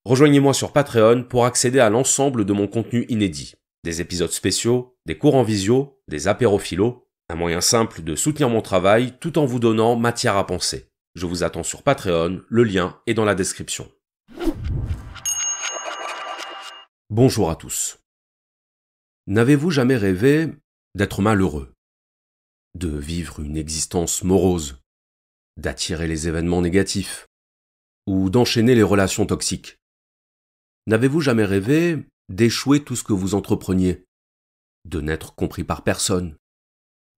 Rejoignez-moi sur Patreon pour accéder à l'ensemble de mon contenu inédit. Des épisodes spéciaux, des cours en visio, des apéros philo, un moyen simple de soutenir mon travail tout en vous donnant matière à penser. Je vous attends sur Patreon, le lien est dans la description. Bonjour à tous. N'avez-vous jamais rêvé d'être malheureux, de vivre une existence morose, d'attirer les événements négatifs, ou d'enchaîner les relations toxiques? N'avez-vous jamais rêvé d'échouer tout ce que vous entrepreniez, de n'être compris par personne,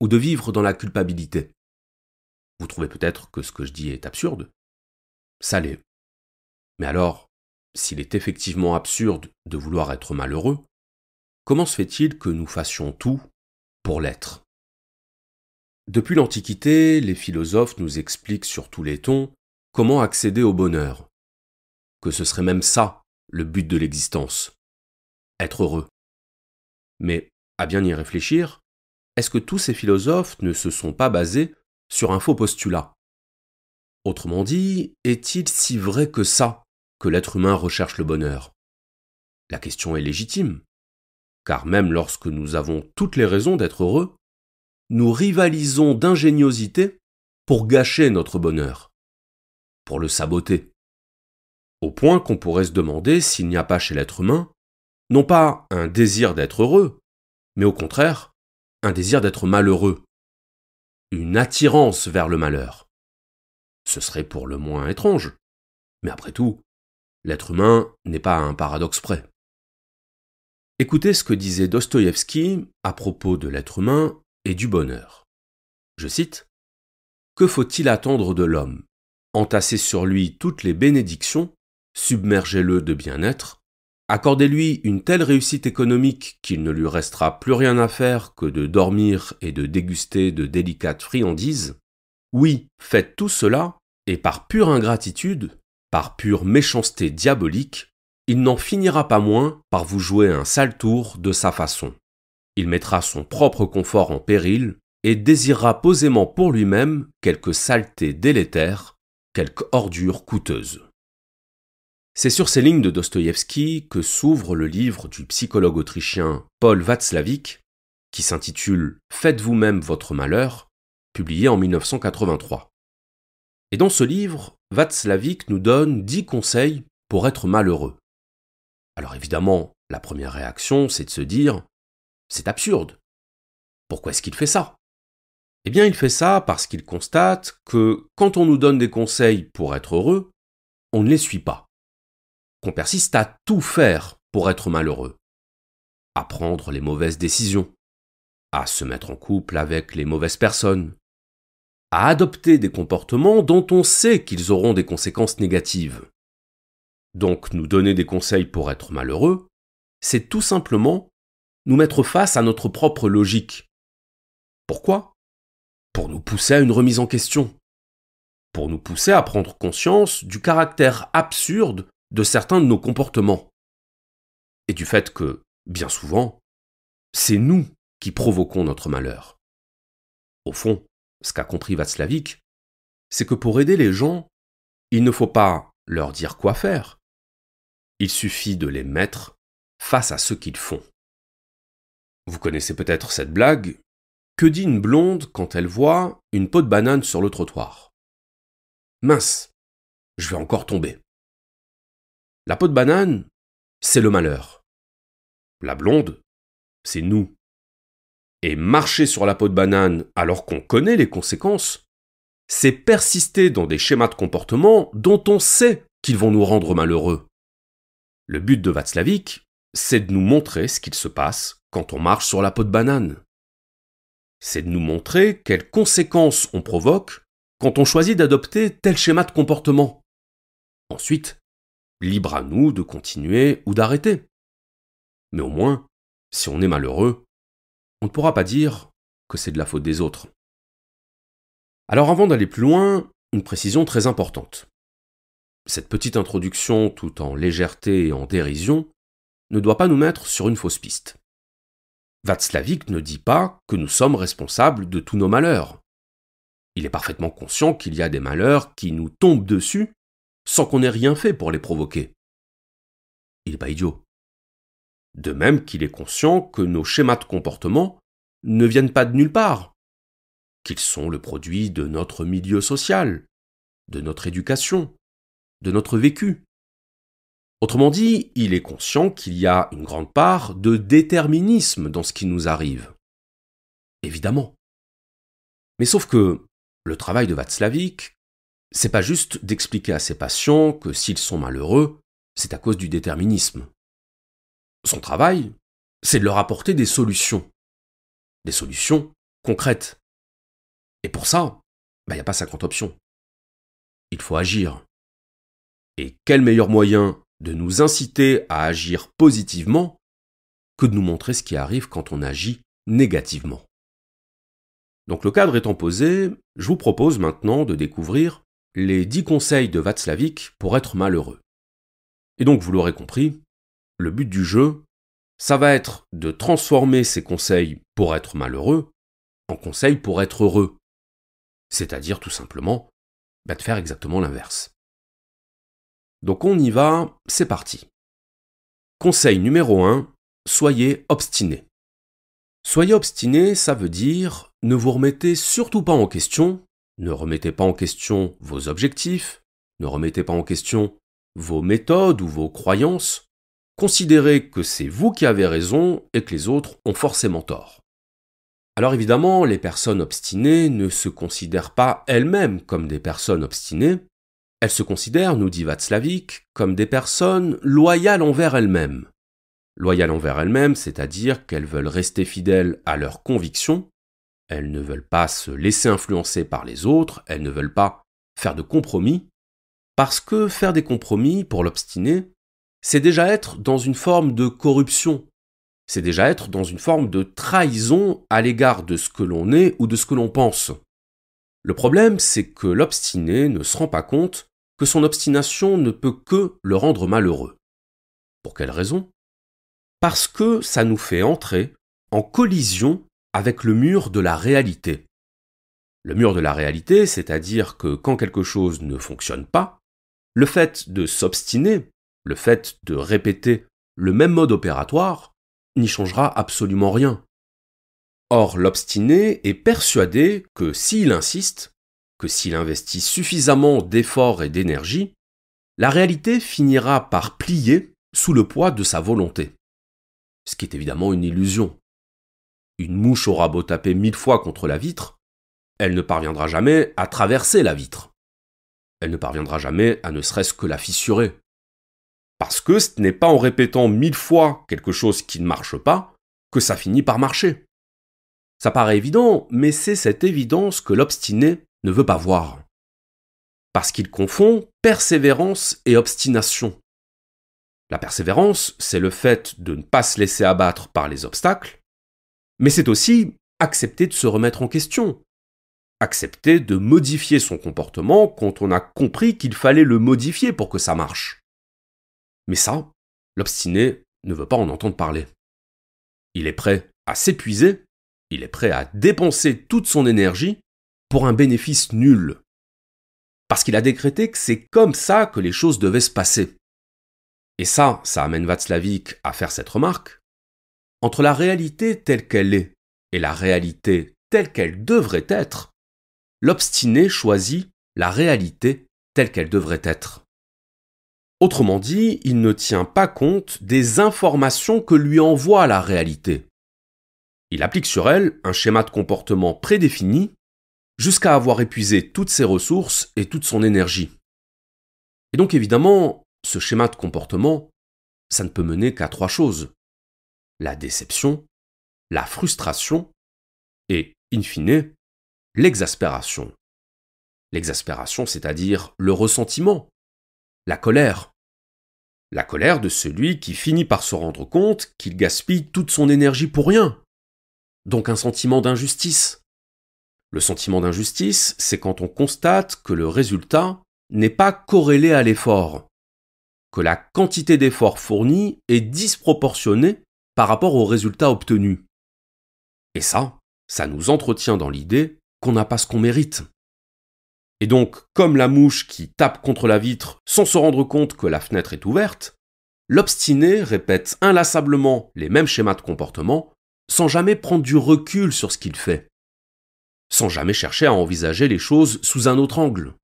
ou de vivre dans la culpabilité? Vous trouvez peut-être que ce que je dis est absurde? Ça l'est. Mais alors, s'il est effectivement absurde de vouloir être malheureux, comment se fait-il que nous fassions tout pour l'être? Depuis l'Antiquité, les philosophes nous expliquent sur tous les tons comment accéder au bonheur, que ce serait même ça le but de l'existence, être heureux. Mais, à bien y réfléchir, est-ce que tous ces philosophes ne se sont pas basés sur un faux postulat? Autrement dit, est-il si vrai que ça, que l'être humain recherche le bonheur? La question est légitime, car même lorsque nous avons toutes les raisons d'être heureux, nous rivalisons d'ingéniosité pour gâcher notre bonheur, pour le saboter. Au point qu'on pourrait se demander s'il n'y a pas chez l'être humain, non pas un désir d'être heureux, mais au contraire, un désir d'être malheureux, une attirance vers le malheur. Ce serait pour le moins étrange, mais après tout, l'être humain n'est pas à un paradoxe près. Écoutez ce que disait Dostoïevski à propos de l'être humain et du bonheur. Je cite : « Que faut-il attendre de l'homme ? Entasser sur lui toutes les bénédictions, submergez-le de bien-être, accordez-lui une telle réussite économique qu'il ne lui restera plus rien à faire que de dormir et de déguster de délicates friandises. Oui, faites tout cela, et par pure ingratitude, par pure méchanceté diabolique, il n'en finira pas moins par vous jouer un sale tour de sa façon. Il mettra son propre confort en péril et désirera posément pour lui-même quelque saleté délétère, quelque ordure coûteuse. » C'est sur ces lignes de Dostoïevski que s'ouvre le livre du psychologue autrichien Paul Watzlawick, qui s'intitule « Faites vous-même votre malheur », publié en 1983. Et dans ce livre, Watzlawick nous donne 10 conseils pour être malheureux. Alors évidemment, la première réaction, c'est de se dire « c'est absurde. Pourquoi est-ce qu'il fait ça ?» Eh bien, il fait ça parce qu'il constate que quand on nous donne des conseils pour être heureux, on ne les suit pas. Qu'on persiste à tout faire pour être malheureux, à prendre les mauvaises décisions, à se mettre en couple avec les mauvaises personnes, à adopter des comportements dont on sait qu'ils auront des conséquences négatives. Donc nous donner des conseils pour être malheureux, c'est tout simplement nous mettre face à notre propre logique. Pourquoi ? Pour nous pousser à une remise en question, pour nous pousser à prendre conscience du caractère absurde de certains de nos comportements, et du fait que, bien souvent, c'est nous qui provoquons notre malheur. Au fond, ce qu'a compris Watzlawick, c'est que pour aider les gens, il ne faut pas leur dire quoi faire, il suffit de les mettre face à ce qu'ils font. Vous connaissez peut-être cette blague. Que dit une blonde quand elle voit une peau de banane sur le trottoir ? Mince, je vais encore tomber. La peau de banane, c'est le malheur. La blonde, c'est nous. Et marcher sur la peau de banane alors qu'on connaît les conséquences, c'est persister dans des schémas de comportement dont on sait qu'ils vont nous rendre malheureux. Le but de Watzlawick, c'est de nous montrer ce qu'il se passe quand on marche sur la peau de banane. C'est de nous montrer quelles conséquences on provoque quand on choisit d'adopter tel schéma de comportement. Ensuite, libre à nous de continuer ou d'arrêter. Mais au moins, si on est malheureux, on ne pourra pas dire que c'est de la faute des autres. Alors avant d'aller plus loin, une précision très importante. Cette petite introduction tout en légèreté et en dérision ne doit pas nous mettre sur une fausse piste. Watzlawick ne dit pas que nous sommes responsables de tous nos malheurs. Il est parfaitement conscient qu'il y a des malheurs qui nous tombent dessus sans qu'on ait rien fait pour les provoquer. il n'est pas idiot. De même qu'il est conscient que nos schémas de comportement ne viennent pas de nulle part, qu'ils sont le produit de notre milieu social, de notre éducation, de notre vécu. Autrement dit, il est conscient qu'il y a une grande part de déterminisme dans ce qui nous arrive. Évidemment. Mais sauf que le travail de Václavic, c'est pas juste d'expliquer à ses patients que s'ils sont malheureux, c'est à cause du déterminisme. Son travail, c'est de leur apporter des solutions concrètes. Et pour ça, il n'y a pas 50 options. Il faut agir. Et quel meilleur moyen de nous inciter à agir positivement que de nous montrer ce qui arrive quand on agit négativement. Donc le cadre étant posé, je vous propose maintenant de découvrir les 10 conseils de Václavic pour être malheureux. Et donc vous l'aurez compris, le but du jeu, ça va être de transformer ces conseils pour être malheureux en conseils pour être heureux. C'est-à-dire tout simplement de faire exactement l'inverse. Donc on y va, c'est parti. Conseil numéro 1, soyez obstiné. Soyez obstiné, ça veut dire ne vous remettez surtout pas en question, ne remettez pas en question vos objectifs, ne remettez pas en question vos méthodes ou vos croyances, considérez que c'est vous qui avez raison et que les autres ont forcément tort. Alors évidemment, les personnes obstinées ne se considèrent pas elles-mêmes comme des personnes obstinées, elles se considèrent, nous dit Václavic, comme des personnes loyales envers elles-mêmes. Loyales envers elles-mêmes, c'est-à-dire qu'elles veulent rester fidèles à leurs convictions, elles ne veulent pas se laisser influencer par les autres, elles ne veulent pas faire de compromis, parce que faire des compromis, pour l'obstiné, c'est déjà être dans une forme de corruption, c'est déjà être dans une forme de trahison à l'égard de ce que l'on est ou de ce que l'on pense. Le problème, c'est que l'obstiné ne se rend pas compte que son obstination ne peut que le rendre malheureux. Pour quelle raison ? Parce que ça nous fait entrer en collision avec le mur de la réalité. Le mur de la réalité, c'est-à-dire que quand quelque chose ne fonctionne pas, le fait de s'obstiner, le fait de répéter le même mode opératoire, n'y changera absolument rien. Or, l'obstiné est persuadé que s'il insiste, que s'il investit suffisamment d'efforts et d'énergie, la réalité finira par plier sous le poids de sa volonté. Ce qui est évidemment une illusion. Une mouche aura beau taper 1000 fois contre la vitre, elle ne parviendra jamais à traverser la vitre. Elle ne parviendra jamais à ne serait-ce que la fissurer. Parce que ce n'est pas en répétant 1000 fois quelque chose qui ne marche pas que ça finit par marcher. Ça paraît évident, mais c'est cette évidence que l'obstiné ne veut pas voir. Parce qu'il confond persévérance et obstination. La persévérance, c'est le fait de ne pas se laisser abattre par les obstacles, mais c'est aussi accepter de se remettre en question, accepter de modifier son comportement quand on a compris qu'il fallait le modifier pour que ça marche. Mais ça, l'obstiné ne veut pas en entendre parler. Il est prêt à s'épuiser, il est prêt à dépenser toute son énergie pour un bénéfice nul. Parce qu'il a décrété que c'est comme ça que les choses devaient se passer. Et ça amène Václavic à faire cette remarque. Entre la réalité telle qu'elle est et la réalité telle qu'elle devrait être, l'obstiné choisit la réalité telle qu'elle devrait être. Autrement dit, il ne tient pas compte des informations que lui envoie la réalité. Il applique sur elle un schéma de comportement prédéfini jusqu'à avoir épuisé toutes ses ressources et toute son énergie. Et donc évidemment, ce schéma de comportement, ça ne peut mener qu'à 3 choses. La déception, la frustration et, in fine, l'exaspération. L'exaspération, c'est-à-dire le ressentiment, la colère. La colère de celui qui finit par se rendre compte qu'il gaspille toute son énergie pour rien. Donc un sentiment d'injustice. Le sentiment d'injustice, c'est quand on constate que le résultat n'est pas corrélé à l'effort, que la quantité d'efforts fournis est disproportionnée par rapport au résultat obtenu. Et ça nous entretient dans l'idée qu'on n'a pas ce qu'on mérite. Et donc, comme la mouche qui tape contre la vitre sans se rendre compte que la fenêtre est ouverte, l'obstiné répète inlassablement les mêmes schémas de comportement sans jamais prendre du recul sur ce qu'il fait, sans jamais chercher à envisager les choses sous un autre angle.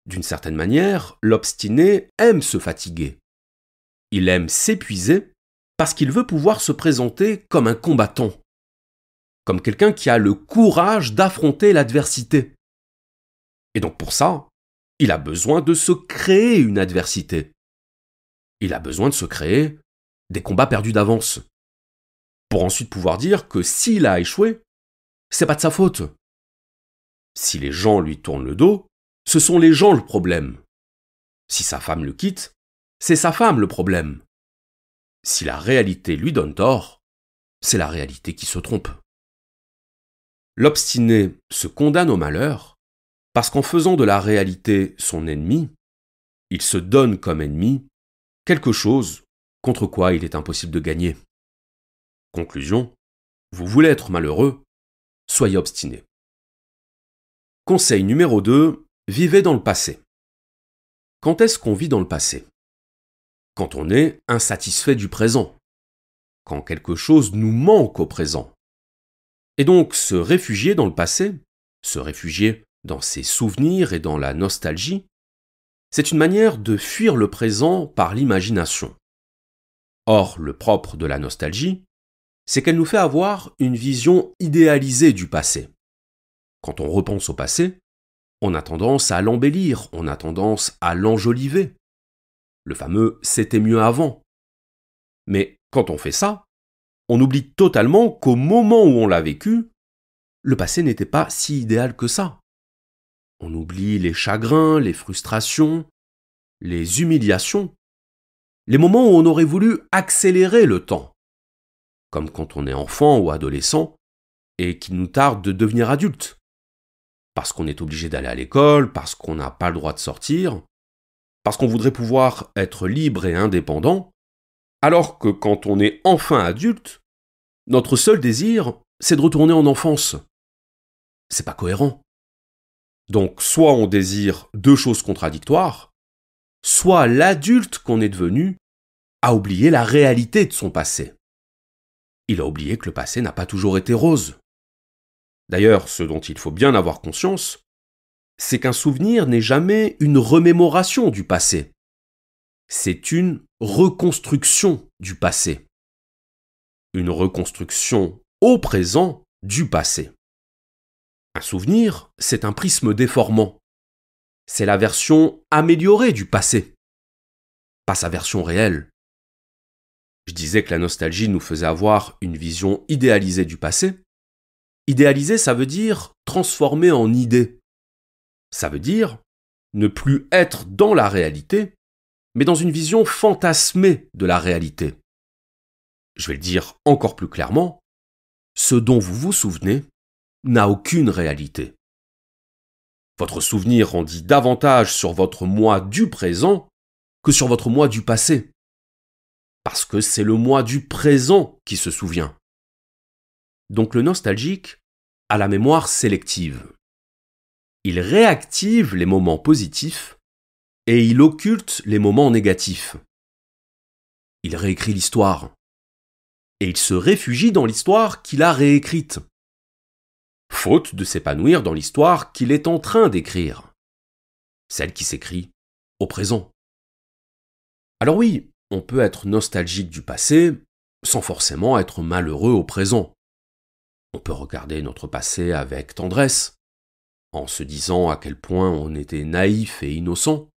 D'une certaine manière, l'obstiné aime se fatiguer. Il aime s'épuiser parce qu'il veut pouvoir se présenter comme un combattant, comme quelqu'un qui a le courage d'affronter l'adversité. Et donc pour ça, il a besoin de se créer une adversité. Il a besoin de se créer des combats perdus d'avance, pour ensuite pouvoir dire que s'il a échoué, c'est pas de sa faute. Si les gens lui tournent le dos, ce sont les gens le problème. Si sa femme le quitte, c'est sa femme le problème. Si la réalité lui donne tort, c'est la réalité qui se trompe. L'obstiné se condamne au malheur parce qu'en faisant de la réalité son ennemi, il se donne comme ennemi quelque chose contre quoi il est impossible de gagner. Conclusion, vous voulez être malheureux, soyez obstiné. Conseil numéro 2, vivez dans le passé. Quand est-ce qu'on vit dans le passé ? Quand on est insatisfait du présent, quand quelque chose nous manque au présent. Et donc se réfugier dans le passé, se réfugier dans ses souvenirs et dans la nostalgie, c'est une manière de fuir le présent par l'imagination. Or, le propre de la nostalgie, c'est qu'elle nous fait avoir une vision idéalisée du passé. Quand on repense au passé, on a tendance à l'embellir, on a tendance à l'enjoliver. Le fameux « c'était mieux avant ». Mais quand on fait ça, on oublie totalement qu'au moment où on l'a vécu, le passé n'était pas si idéal que ça. On oublie les chagrins, les frustrations, les humiliations, les moments où on aurait voulu accélérer le temps, comme quand on est enfant ou adolescent et qu'il nous tarde de devenir adulte, parce qu'on est obligé d'aller à l'école, parce qu'on n'a pas le droit de sortir, parce qu'on voudrait pouvoir être libre et indépendant, alors que quand on est enfin adulte, notre seul désir, c'est de retourner en enfance. C'est pas cohérent. Donc, soit on désire deux choses contradictoires, soit l'adulte qu'on est devenu a oublié la réalité de son passé. Il a oublié que le passé n'a pas toujours été rose. D'ailleurs, ce dont il faut bien avoir conscience, c'est qu'un souvenir n'est jamais une remémoration du passé. C'est une reconstruction du passé. Une reconstruction au présent du passé. Un souvenir, c'est un prisme déformant. C'est la version améliorée du passé, pas sa version réelle. Je disais que la nostalgie nous faisait avoir une vision idéalisée du passé. Idéaliser, ça veut dire transformer en idée. Ça veut dire ne plus être dans la réalité, mais dans une vision fantasmée de la réalité. Je vais le dire encore plus clairement, ce dont vous vous souvenez n'a aucune réalité. Votre souvenir en dit davantage sur votre moi du présent que sur votre moi du passé. Parce que c'est le moi du présent qui se souvient. Donc le nostalgique a la mémoire sélective. Il réactive les moments positifs et il occulte les moments négatifs. Il réécrit l'histoire. Et il se réfugie dans l'histoire qu'il a réécrite, faute de s'épanouir dans l'histoire qu'il est en train d'écrire, celle qui s'écrit au présent. Alors oui, on peut être nostalgique du passé sans forcément être malheureux au présent. On peut regarder notre passé avec tendresse, en se disant à quel point on était naïf et innocent.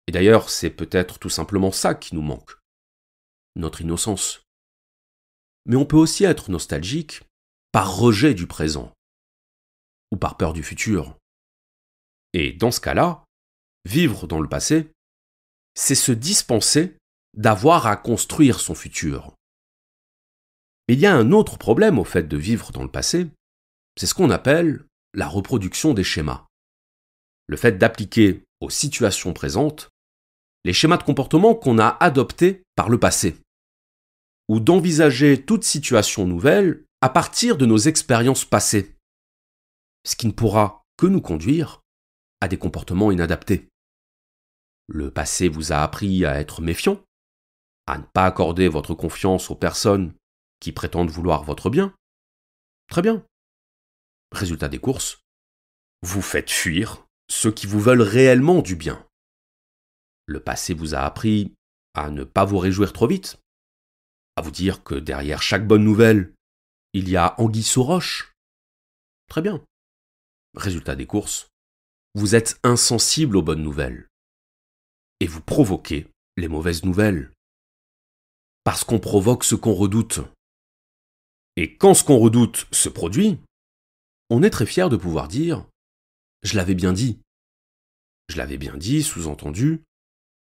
Et d'ailleurs, c'est peut-être tout simplement ça qui nous manque, notre innocence. Mais on peut aussi être nostalgique par rejet du présent, ou par peur du futur. Et dans ce cas-là, vivre dans le passé, c'est se dispenser d'avoir à construire son futur. Mais il y a un autre problème au fait de vivre dans le passé, c'est ce qu'on appelle la reproduction des schémas. Le fait d'appliquer aux situations présentes les schémas de comportement qu'on a adoptés par le passé, ou d'envisager toute situation nouvelle à partir de nos expériences passées, ce qui ne pourra que nous conduire à des comportements inadaptés. Le passé vous a appris à être méfiant, à ne pas accorder votre confiance aux personnes qui prétendent vouloir votre bien. Très bien. Résultat des courses, vous faites fuir ceux qui vous veulent réellement du bien. Le passé vous a appris à ne pas vous réjouir trop vite, à vous dire que derrière chaque bonne nouvelle, il y a anguille sous roche. Très bien. Résultat des courses, vous êtes insensible aux bonnes nouvelles. Et vous provoquez les mauvaises nouvelles. Parce qu'on provoque ce qu'on redoute. Et quand ce qu'on redoute se produit, on est très fier de pouvoir dire « Je l'avais bien dit ». Je l'avais bien dit, sous-entendu,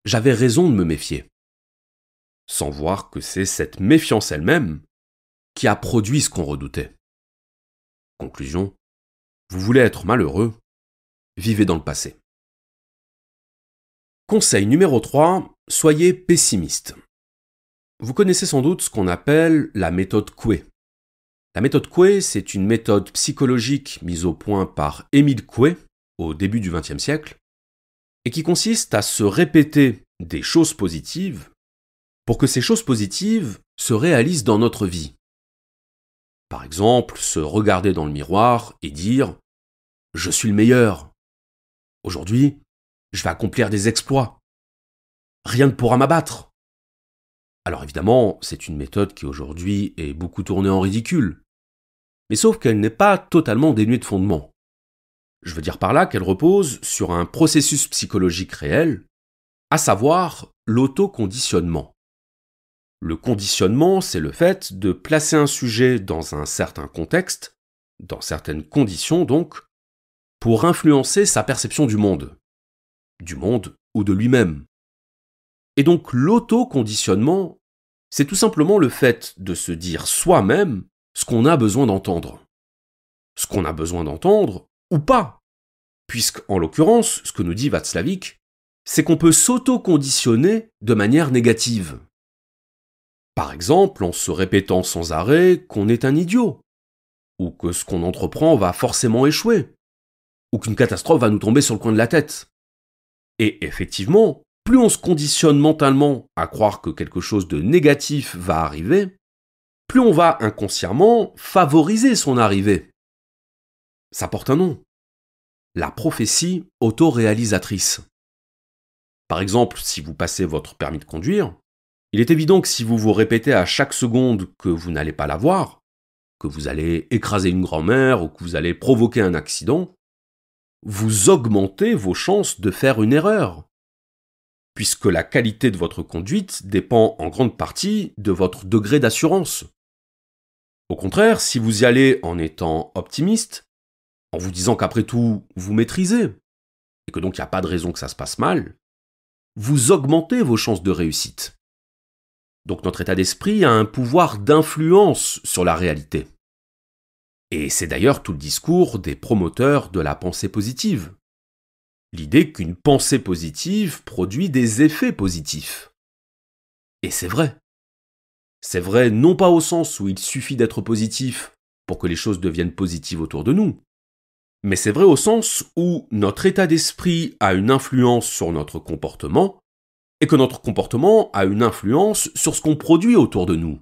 j'avais raison de me méfier. Sans voir que c'est cette méfiance elle-même qui a produit ce qu'on redoutait. Conclusion, vous voulez être malheureux, vivez dans le passé. Conseil numéro 3, soyez pessimiste. Vous connaissez sans doute ce qu'on appelle la méthode Coué. La méthode Coué, c'est une méthode psychologique mise au point par Émile Coué au début du XXe siècle et qui consiste à se répéter des choses positives pour que ces choses positives se réalisent dans notre vie. Par exemple, se regarder dans le miroir et dire « Je suis le meilleur. Aujourd'hui, je vais accomplir des exploits. Rien ne pourra m'abattre. » Alors évidemment, c'est une méthode qui aujourd'hui est beaucoup tournée en ridicule. Mais sauf qu'elle n'est pas totalement dénuée de fondement. Je veux dire par là qu'elle repose sur un processus psychologique réel, à savoir l'autoconditionnement. Le conditionnement, c'est le fait de placer un sujet dans un certain contexte, dans certaines conditions donc, pour influencer sa perception du monde ou de lui-même. Et donc l'autoconditionnement, c'est tout simplement le fait de se dire soi-même ce qu'on a besoin d'entendre. Ce qu'on a besoin d'entendre ou pas. Puisque, en l'occurrence, ce que nous dit Václavic, c'est qu'on peut s'auto-conditionner de manière négative. Par exemple, en se répétant sans arrêt qu'on est un idiot, ou que ce qu'on entreprend va forcément échouer, ou qu'une catastrophe va nous tomber sur le coin de la tête. Et effectivement, plus on se conditionne mentalement à croire que quelque chose de négatif va arriver, plus on va inconsciemment favoriser son arrivée. Ça porte un nom. La prophétie autoréalisatrice. Par exemple, si vous passez votre permis de conduire, il est évident que si vous vous répétez à chaque seconde que vous n'allez pas l'avoir, que vous allez écraser une grand-mère ou que vous allez provoquer un accident, vous augmentez vos chances de faire une erreur. Puisque la qualité de votre conduite dépend en grande partie de votre degré d'assurance. Au contraire, si vous y allez en étant optimiste, en vous disant qu'après tout, vous maîtrisez, et que donc il n'y a pas de raison que ça se passe mal, vous augmentez vos chances de réussite. Donc notre état d'esprit a un pouvoir d'influence sur la réalité. Et c'est d'ailleurs tout le discours des promoteurs de la pensée positive. L'idée qu'une pensée positive produit des effets positifs. Et c'est vrai. C'est vrai non pas au sens où il suffit d'être positif pour que les choses deviennent positives autour de nous, mais c'est vrai au sens où notre état d'esprit a une influence sur notre comportement et que notre comportement a une influence sur ce qu'on produit autour de nous.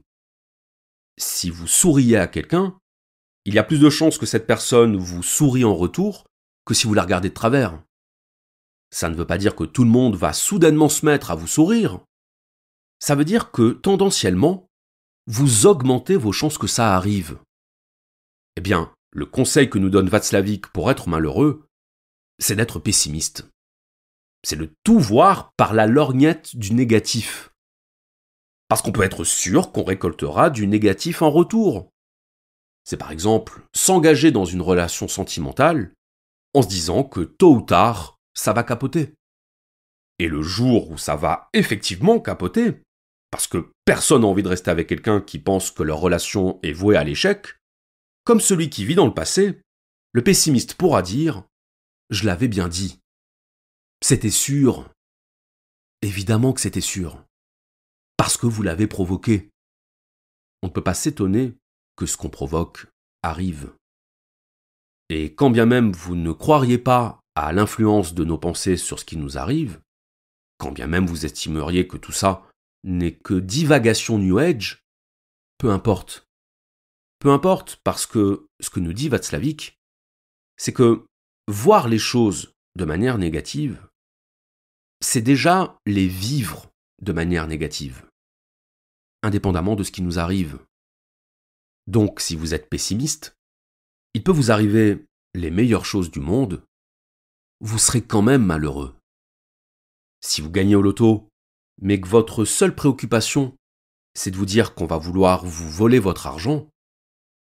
Si vous souriez à quelqu'un, il y a plus de chances que cette personne vous sourie en retour que si vous la regardez de travers. Ça ne veut pas dire que tout le monde va soudainement se mettre à vous sourire. Ça veut dire que, tendanciellement, vous augmentez vos chances que ça arrive. Eh bien, le conseil que nous donne Václavic pour être malheureux, c'est d'être pessimiste. C'est de tout voir par la lorgnette du négatif. Parce qu'on peut être sûr qu'on récoltera du négatif en retour. C'est par exemple s'engager dans une relation sentimentale en se disant que tôt ou tard, ça va capoter. Et le jour où ça va effectivement capoter, parce que personne n'a envie de rester avec quelqu'un qui pense que leur relation est vouée à l'échec, comme celui qui vit dans le passé, le pessimiste pourra dire « Je l'avais bien dit. C'était sûr. Évidemment que c'était sûr. Parce que vous l'avez provoqué. » On ne peut pas s'étonner que ce qu'on provoque arrive. Et quand bien même vous ne croiriez pas à l'influence de nos pensées sur ce qui nous arrive, quand bien même vous estimeriez que tout ça n'est que divagation New Age, peu importe. Peu importe, parce que ce que nous dit Václavic, c'est que voir les choses de manière négative, c'est déjà les vivre de manière négative, indépendamment de ce qui nous arrive. Donc, si vous êtes pessimiste, il peut vous arriver les meilleures choses du monde, vous serez quand même malheureux. Si vous gagnez au loto, mais que votre seule préoccupation, c'est de vous dire qu'on va vouloir vous voler votre argent,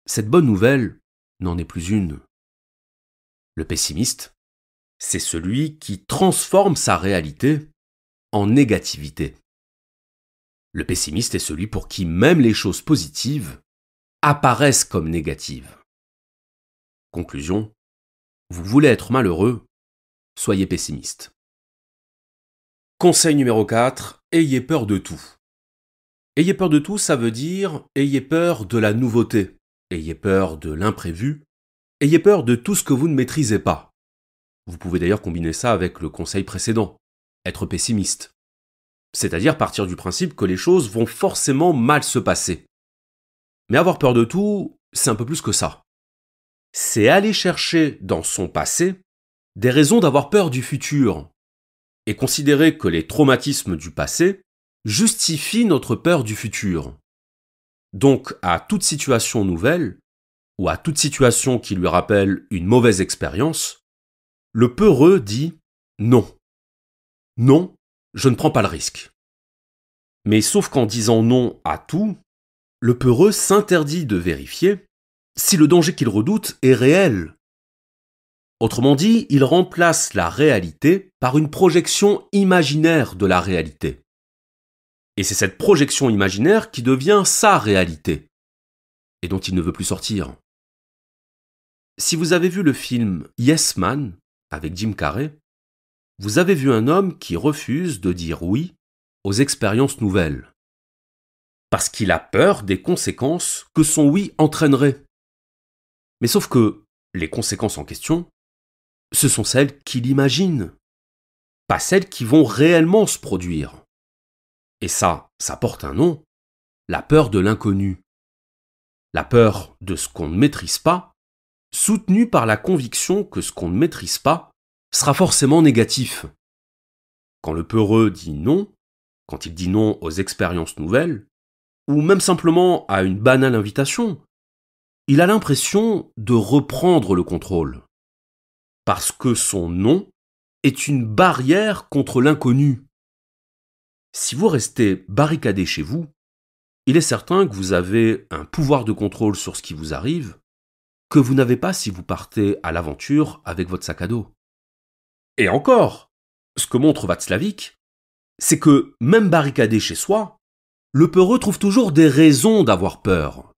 cette bonne nouvelle n'en est plus une. Le pessimiste, c'est celui qui transforme sa réalité en négativité. Le pessimiste est celui pour qui même les choses positives apparaissent comme négatives. Conclusion, vous voulez être malheureux, soyez pessimiste. Conseil numéro 4, ayez peur de tout. Ayez peur de tout, ça veut dire ayez peur de la nouveauté, ayez peur de l'imprévu, ayez peur de tout ce que vous ne maîtrisez pas. Vous pouvez d'ailleurs combiner ça avec le conseil précédent, être pessimiste. C'est-à-dire partir du principe que les choses vont forcément mal se passer. Mais avoir peur de tout, c'est un peu plus que ça. C'est aller chercher dans son passé des raisons d'avoir peur du futur et considérer que les traumatismes du passé justifient notre peur du futur. Donc, à toute situation nouvelle, ou à toute situation qui lui rappelle une mauvaise expérience, le peureux dit « non. Non, je ne prends pas le risque. » Mais sauf qu'en disant non à tout, le peureux s'interdit de vérifier si le danger qu'il redoute est réel. Autrement dit, il remplace la réalité par une projection imaginaire de la réalité. Et c'est cette projection imaginaire qui devient sa réalité, et dont il ne veut plus sortir. Si vous avez vu le film Yes Man, avec Jim Carrey, vous avez vu un homme qui refuse de dire oui aux expériences nouvelles. Parce qu'il a peur des conséquences que son oui entraînerait. Mais sauf que les conséquences en question, ce sont celles qu'il imagine, pas celles qui vont réellement se produire. Et ça porte un nom, la peur de l'inconnu. La peur de ce qu'on ne maîtrise pas, soutenue par la conviction que ce qu'on ne maîtrise pas sera forcément négatif. Quand le peureux dit non, quand il dit non aux expériences nouvelles, ou même simplement à une banale invitation, il a l'impression de reprendre le contrôle. Parce que son non est une barrière contre l'inconnu. Si vous restez barricadé chez vous, il est certain que vous avez un pouvoir de contrôle sur ce qui vous arrive que vous n'avez pas si vous partez à l'aventure avec votre sac à dos. Et encore, ce que montre Václavic, c'est que même barricadé chez soi, le peureux trouve toujours des raisons d'avoir peur.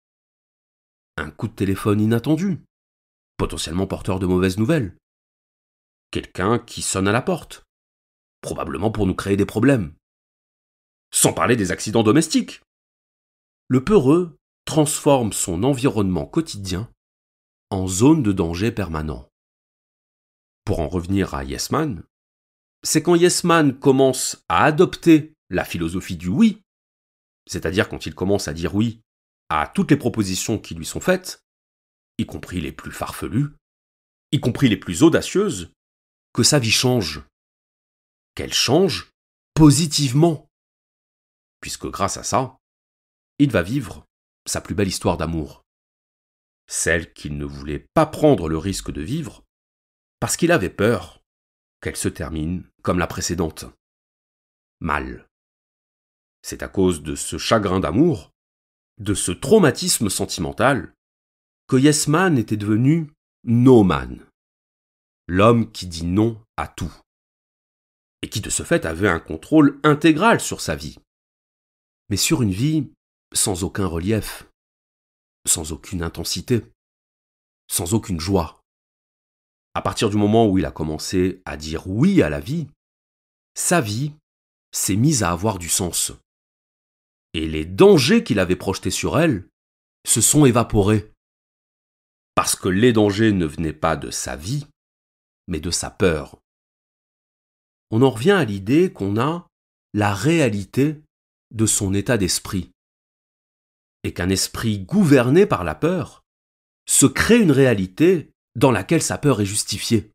Un coup de téléphone inattendu, potentiellement porteur de mauvaises nouvelles. Quelqu'un qui sonne à la porte, probablement pour nous créer des problèmes. Sans parler des accidents domestiques. Le peureux transforme son environnement quotidien en zone de danger permanent. Pour en revenir à Yes Man, c'est quand Yes Man commence à adopter la philosophie du oui, c'est-à-dire quand il commence à dire oui à toutes les propositions qui lui sont faites, y compris les plus farfelues, y compris les plus audacieuses, que sa vie change. Qu'elle change positivement. Puisque grâce à ça, il va vivre sa plus belle histoire d'amour. Celle qu'il ne voulait pas prendre le risque de vivre, parce qu'il avait peur qu'elle se termine comme la précédente. Mal. C'est à cause de ce chagrin d'amour, de ce traumatisme sentimental, que Yes Man était devenu No Man. L'homme qui dit non à tout. Et qui de ce fait avait un contrôle intégral sur sa vie. Mais sur une vie sans aucun relief, sans aucune intensité, sans aucune joie. À partir du moment où il a commencé à dire oui à la vie, sa vie s'est mise à avoir du sens. Et les dangers qu'il avait projetés sur elle se sont évaporés. Parce que les dangers ne venaient pas de sa vie, mais de sa peur. On en revient à l'idée qu'on a la réalité de son état d'esprit. Et qu'un esprit gouverné par la peur se crée une réalité dans laquelle sa peur est justifiée.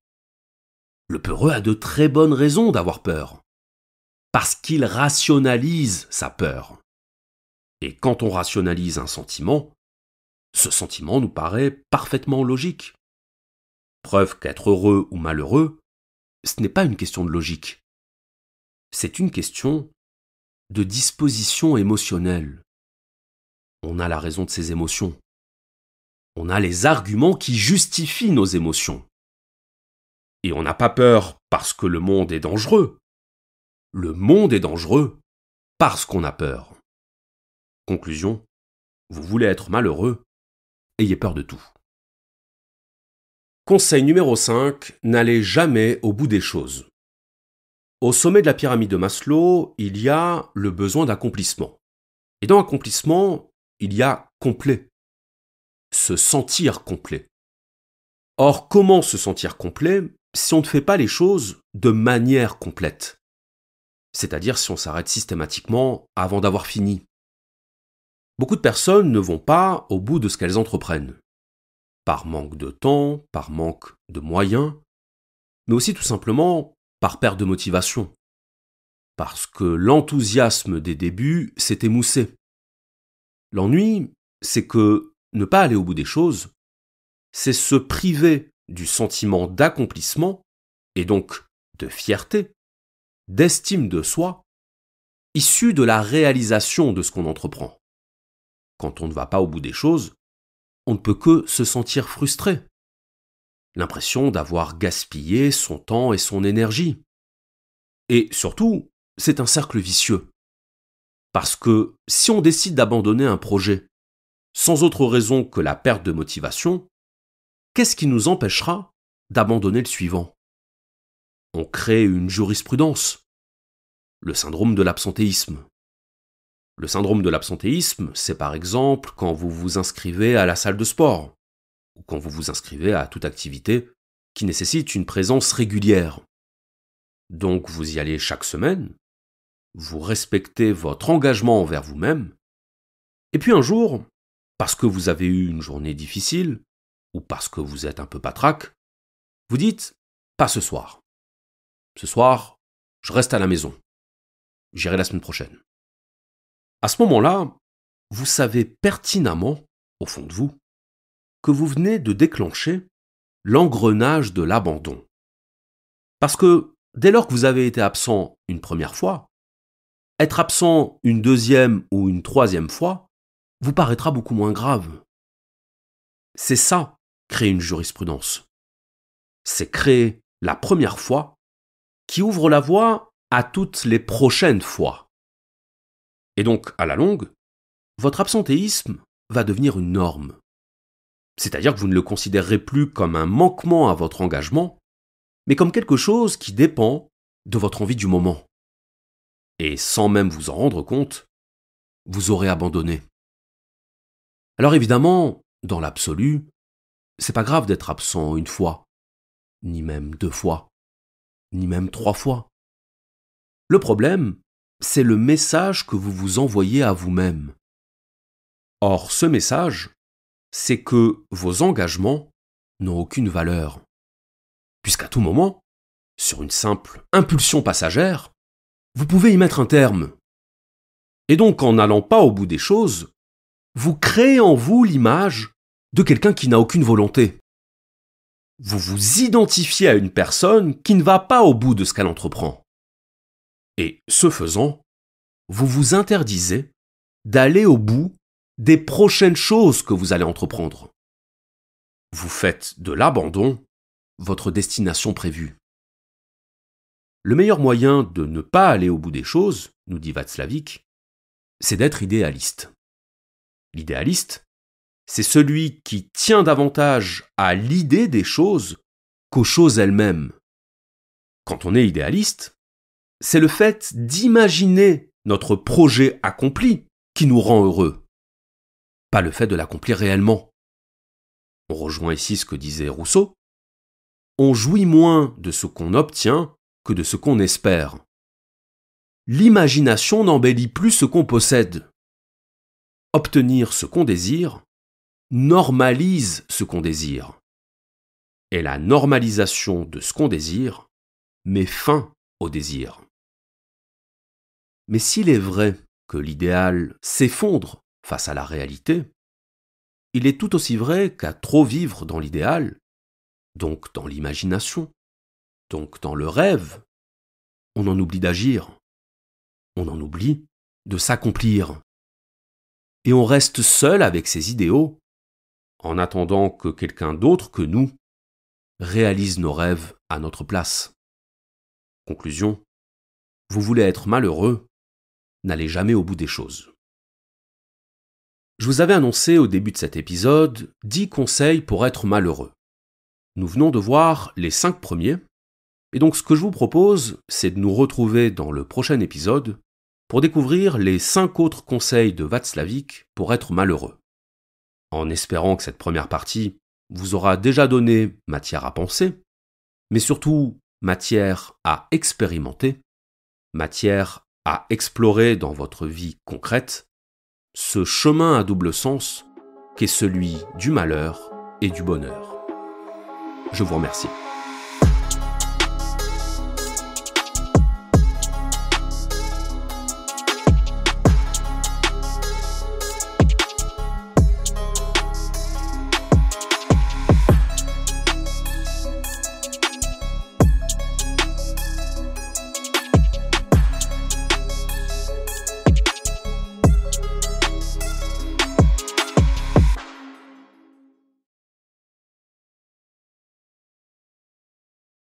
Le peureux a de très bonnes raisons d'avoir peur, parce qu'il rationalise sa peur. Et quand on rationalise un sentiment, ce sentiment nous paraît parfaitement logique. Preuve qu'être heureux ou malheureux, ce n'est pas une question de logique. C'est une question de disposition émotionnelle. On a la raison de ses émotions. On a les arguments qui justifient nos émotions. Et on n'a pas peur parce que le monde est dangereux. Le monde est dangereux parce qu'on a peur. Conclusion, vous voulez être malheureux, ayez peur de tout. Conseil numéro 5, n'allez jamais au bout des choses. Au sommet de la pyramide de Maslow, il y a le besoin d'accomplissement. Et dans accomplissement, il y a complet. Se sentir complet. Or, comment se sentir complet si on ne fait pas les choses de manière complète? C'est-à-dire si on s'arrête systématiquement avant d'avoir fini. Beaucoup de personnes ne vont pas au bout de ce qu'elles entreprennent. Par manque de temps, par manque de moyens, mais aussi tout simplement par perte de motivation. Parce que l'enthousiasme des débuts s'est émoussé. L'ennui, c'est que ne pas aller au bout des choses, c'est se priver du sentiment d'accomplissement, et donc de fierté, d'estime de soi, issu de la réalisation de ce qu'on entreprend. Quand on ne va pas au bout des choses, on ne peut que se sentir frustré. L'impression d'avoir gaspillé son temps et son énergie. Et surtout, c'est un cercle vicieux. Parce que si on décide d'abandonner un projet, sans autre raison que la perte de motivation, qu'est-ce qui nous empêchera d'abandonner le suivant? On crée une jurisprudence. Le syndrome de l'absentéisme. Le syndrome de l'absentéisme, c'est par exemple quand vous vous inscrivez à la salle de sport, ou quand vous vous inscrivez à toute activité qui nécessite une présence régulière. Donc vous y allez chaque semaine, vous respectez votre engagement envers vous-même, et puis un jour, parce que vous avez eu une journée difficile, ou parce que vous êtes un peu patraque, vous dites « pas ce soir. Ce soir, je reste à la maison. J'irai la semaine prochaine. » À ce moment-là, vous savez pertinemment, au fond de vous, que vous venez de déclencher l'engrenage de l'abandon. Parce que dès lors que vous avez été absent une première fois, être absent une deuxième ou une troisième fois vous paraîtra beaucoup moins grave. C'est ça, créer une jurisprudence. C'est créer la première fois qui ouvre la voie à toutes les prochaines fois. Et donc, à la longue, votre absentéisme va devenir une norme. C'est-à-dire que vous ne le considérerez plus comme un manquement à votre engagement, mais comme quelque chose qui dépend de votre envie du moment. Et sans même vous en rendre compte, vous aurez abandonné. Alors évidemment, dans l'absolu, c'est pas grave d'être absent une fois, ni même 2 fois, ni même 3 fois. Le problème, c'est le message que vous vous envoyez à vous-même. Or, ce message, c'est que vos engagements n'ont aucune valeur. Puisqu'à tout moment, sur une simple impulsion passagère, vous pouvez y mettre un terme. Et donc, en n'allant pas au bout des choses, vous créez en vous l'image de quelqu'un qui n'a aucune volonté. Vous vous identifiez à une personne qui ne va pas au bout de ce qu'elle entreprend. Et ce faisant, vous vous interdisez d'aller au bout des prochaines choses que vous allez entreprendre. Vous faites de l'abandon votre destination prévue. Le meilleur moyen de ne pas aller au bout des choses, nous dit Václavic, c'est d'être idéaliste. L'idéaliste, c'est celui qui tient davantage à l'idée des choses qu'aux choses elles-mêmes. Quand on est idéaliste, c'est le fait d'imaginer notre projet accompli qui nous rend heureux, pas le fait de l'accomplir réellement. On rejoint ici ce que disait Rousseau. On jouit moins de ce qu'on obtient que de ce qu'on espère. l'imagination n'embellit plus ce qu'on possède. Obtenir ce qu'on désire normalise ce qu'on désire. Et la normalisation de ce qu'on désire met fin au désir. Mais s'il est vrai que l'idéal s'effondre face à la réalité, il est tout aussi vrai qu'à trop vivre dans l'idéal, donc dans l'imagination, donc dans le rêve, on en oublie d'agir, on en oublie de s'accomplir. Et on reste seul avec ses idéaux, en attendant que quelqu'un d'autre que nous réalise nos rêves à notre place. Conclusion, vous voulez être malheureux, n'allez jamais au bout des choses. Je vous avais annoncé au début de cet épisode 10 conseils pour être malheureux. Nous venons de voir les 5 premiers, et donc ce que je vous propose, c'est de nous retrouver dans le prochain épisode pour découvrir les 5 autres conseils de Václavic pour être malheureux. En espérant que cette première partie vous aura déjà donné matière à penser, mais surtout matière à expérimenter, matière à explorer dans votre vie concrète, ce chemin à double sens qu'est celui du malheur et du bonheur. Je vous remercie.